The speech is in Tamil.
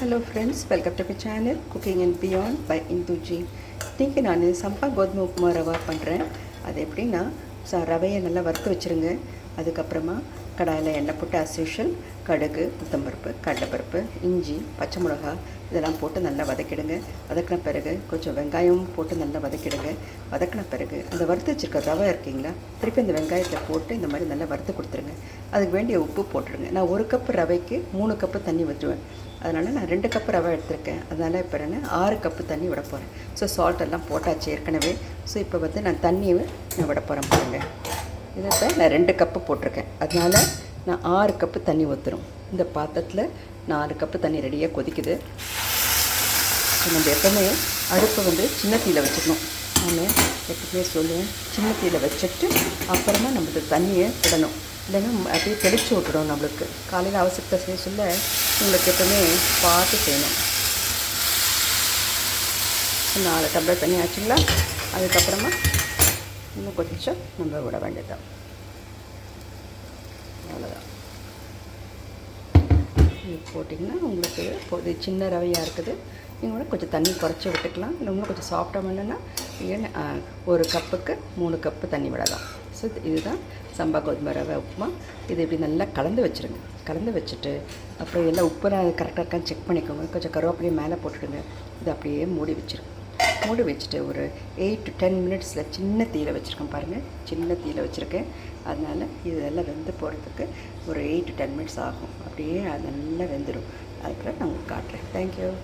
Hello friends, welcome to my channel Cooking and Beyond by Induji. இன்றைக்கி நான் சம்பா கோதுமை உப்புமா ரவா பண்ணுறேன். அது எப்படின்னா ரவையை நல்லா வறுத்து வச்சுருங்க. அதுக்கப்புறமா கடாயில் எண்ணெய் போட்டு as usual கடுகு, உளுத்தம்பருப்பு, கடலைப்பருப்பு, இஞ்சி, பச்சை மிளகா இதெல்லாம் போட்டு நல்லா வதக்கிடுங்க. வதக்கின பிறகு கொஞ்சம் வெங்காயம் போட்டு நல்லா வதக்கிடுங்க. வதக்கின பிறகு அந்த வறுத்து வச்சுருக்க ரவை இருக்கீங்களா, திருப்பி அந்த வெங்காயத்தை போட்டு இந்த மாதிரி நல்லா வறுத்து கொடுத்துருங்க. அதுக்கு வேண்டிய உப்பு போட்டுருங்க. நான் 1 கப்பு ரவைக்கு 3 கப்பு தண்ணி வச்சுருவேன். அதனால் நான் 2 கப்பு ரவை எடுத்திருக்கேன். அதனால் இப்போ நான் 6 கப்பு தண்ணி விட போகிறேன். ஸோ சால்ட் எல்லாம் போட்டாச்சு ஏற்கனவே. ஸோ இப்போ நான் தண்ணியை நான் விட போகிறேன் பாருங்கள். இதை இப்போ நான் 2 கப்பு போட்டிருக்கேன். அதனால் நான் 6 கப்பு தண்ணி ஊற்றுறோம். இந்த பாத்திரத்தில் 4 கப்பு தண்ணி ரெடியாக கொதிக்குது. நம்ம எப்போவுமே அடுப்பை சின்ன தீயில் வச்சுக்கணும். நான் எப்பவுமே சொல்லுவேன், சின்ன தீயில் வச்சுட்டு அப்புறமா நம்ம தண்ணியை விடணும். இல்லைன்னா அப்படியே தெளித்து விட்டுடும். நம்மளுக்கு காலையில் அவசரத்தை செய்ய சொல்ல உங்களுக்கு எப்பவுமே பார்த்து செய்யணும். 4 டம்ளர் தண்ணி ஆச்சுங்களா. அதுக்கப்புறமா இன்னும் கொஞ்சம் நம்ம விட வேண்டியதுதான். அவ்வளோதான். இது போட்டிங்கன்னா உங்களுக்கு இப்போது சின்ன ரவையாக இருக்குது. நீங்கள் கொஞ்சம் தண்ணி குறைச்சி விட்டுக்கலாம். இன்னும் கொஞ்சம் சாஃப்டாக வேணும்னா நீங்கள் 1 கப்புக்கு 3 கப்பு தண்ணி விடலாம். ஸோ இதுதான் சம்பா கோதுமை ரவை உப்புமா. இது இப்படி நல்லா கலந்து வச்சுருங்க. கலந்து வச்சுட்டு அப்புறம் எல்லாம் உப்புலாம் கரெக்டாக இருக்கான்னு செக் பண்ணிக்கோங்க. கொஞ்சம் கருவேப்பிலையை மேலே போட்டுடுங்க. இது அப்படியே மூடி வச்சுருங்க. மூடி வச்சுட்டு ஒரு 8 to 10 மினிட்ஸில் சின்ன தீயில் வச்சுருக்கேன் பாருங்கள். சின்ன தீயில் வச்சுருக்கேன். அதனால் இதெல்லாம் வெந்து போகிறதுக்கு ஒரு 8 to 10 மினிட்ஸ் ஆகும். அப்படியே அது நல்லா வெந்துடும். அதுக்கப்புறம் நான் உங்களுக்கு காட்டுறேன். தேங்க்யூ.